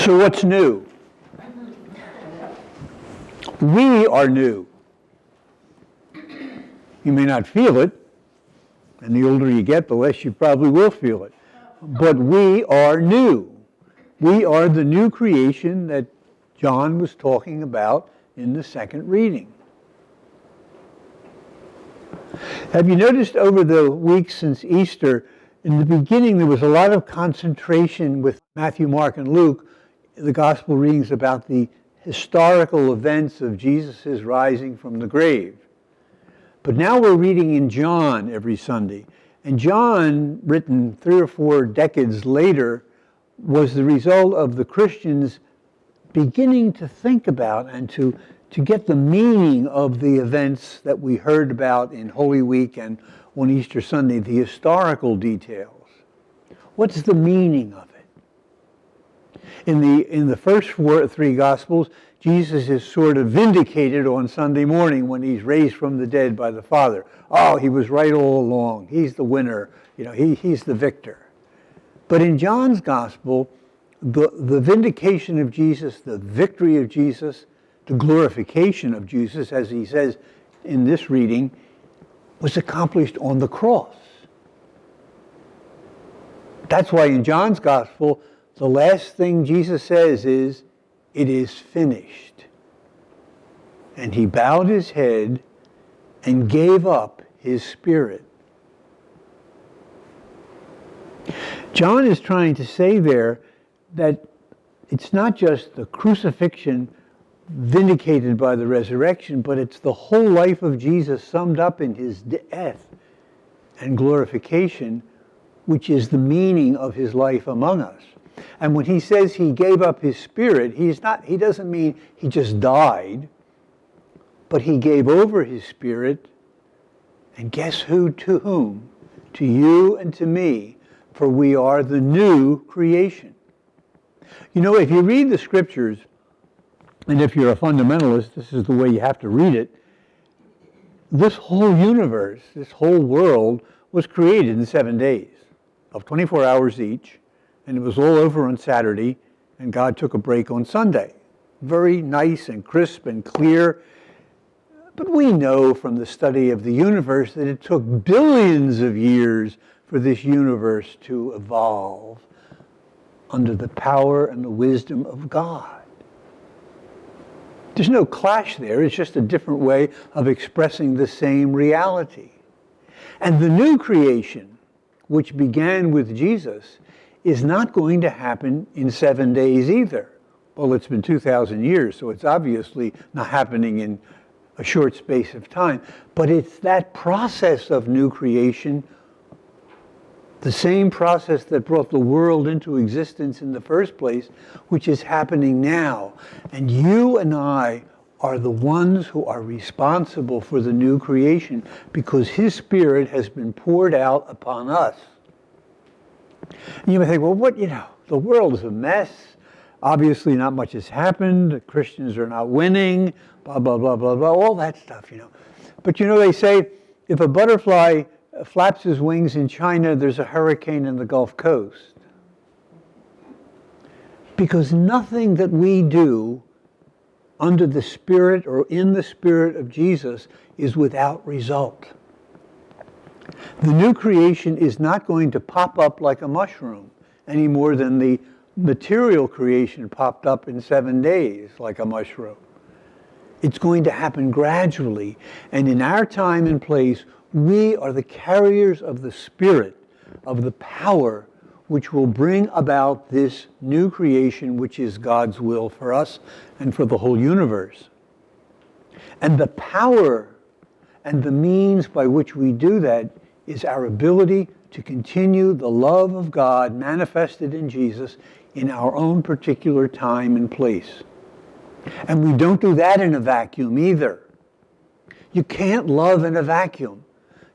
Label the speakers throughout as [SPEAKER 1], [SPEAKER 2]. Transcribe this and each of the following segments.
[SPEAKER 1] So what's new? We are new. You may not feel it, and the older you get, the less you probably will feel it. But we are new. We are the new creation that John was talking about in the second reading. Have you noticed over the weeks since Easter, in the beginning there was a lot of concentration with Matthew, Mark, and Luke, the gospel readings about the historical events of Jesus' rising from the grave. But now we're reading in John every Sunday. And John, written 3 or 4 decades later, was the result of the Christians beginning to think about and to get the meaning of the events that we heard about in Holy Week and on Easter Sunday, the historical details. What's the meaning of it? In the first 3 Gospels, Jesus is sort of vindicated on Sunday morning when he's raised from the dead by the Father. Oh, he was right all along. He's the winner. He's the victor. But in John's Gospel, the vindication of Jesus, the victory of Jesus, the glorification of Jesus, as he says in this reading, was accomplished on the cross. That's why in John's Gospel, the last thing Jesus says is, "It is finished." And he bowed his head and gave up his spirit. John is trying to say there that it's not just the crucifixion vindicated by the resurrection, but it's the whole life of Jesus summed up in his death and glorification, which is the meaning of his life among us. And when he says he gave up his spirit, he doesn't mean he just died, but he gave over his spirit, and guess who to whom? To you and to me, for we are the new creation. If you read the scriptures, and if you're a fundamentalist, this is the way you have to read it, this whole universe, this whole world was created in 7 days of 24 hours each, and it was all over on Saturday, and God took a break on Sunday. Very nice and crisp and clear. But we know from the study of the universe that it took billions of years for this universe to evolve under the power and the wisdom of God. There's no clash there. It's just a different way of expressing the same reality. And the new creation, which began with Jesus, is not going to happen in 7 days either. Well, it's been 2,000 years, so it's obviously not happening in a short space of time. But it's that process of new creation, the same process that brought the world into existence in the first place, which is happening now. And you and I are the ones who are responsible for the new creation because his Spirit has been poured out upon us. And you may think, well, the world is a mess. Obviously not much has happened. Christians are not winning, blah, blah, blah, blah, blah, all that stuff, But they say if a butterfly flaps his wings in China, there's a hurricane in the Gulf Coast. Because nothing that we do under the Spirit or in the Spirit of Jesus is without result. The new creation is not going to pop up like a mushroom any more than the material creation popped up in 7 days like a mushroom. It's going to happen gradually, and in our time and place, we are the carriers of the Spirit, of the power which will bring about this new creation, which is God's will for us and for the whole universe. And the power and the means by which we do that is our ability to continue the love of God manifested in Jesus in our own particular time and place. And we don't do that in a vacuum either. You can't love in a vacuum.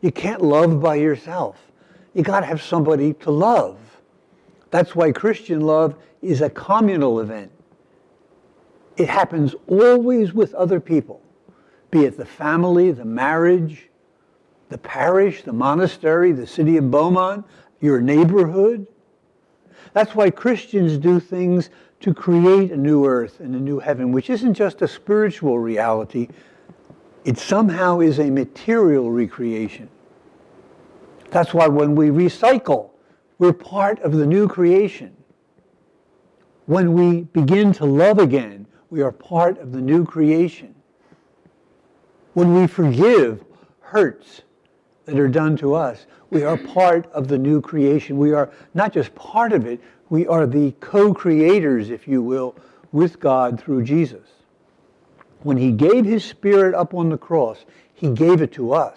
[SPEAKER 1] You can't love by yourself. You got to have somebody to love. That's why Christian love is a communal event. It happens always with other people, be it the family, the marriage, the parish, the monastery, the city of Beaumont, your neighborhood. That's why Christians do things to create a new earth and a new heaven, which isn't just a spiritual reality. It somehow is a material recreation. That's why when we recycle, we're part of the new creation. When we begin to love again, we are part of the new creation. When we forgive hurts that are done to us, we are part of the new creation. We are not just part of it, we are the co-creators, if you will, with God through Jesus. When he gave his Spirit up on the cross, he gave it to us.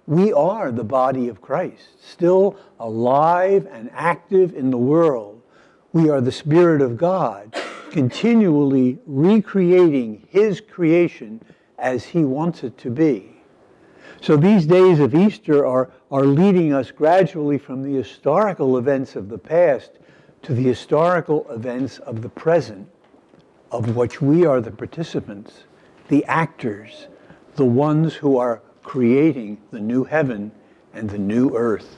[SPEAKER 1] We are the body of Christ, still alive and active in the world. We are the Spirit of God, continually recreating his creation as he wants it to be. So these days of Easter are leading us gradually from the historical events of the past to the historical events of the present, of which we are the participants, the actors, the ones who are creating the new heaven and the new earth.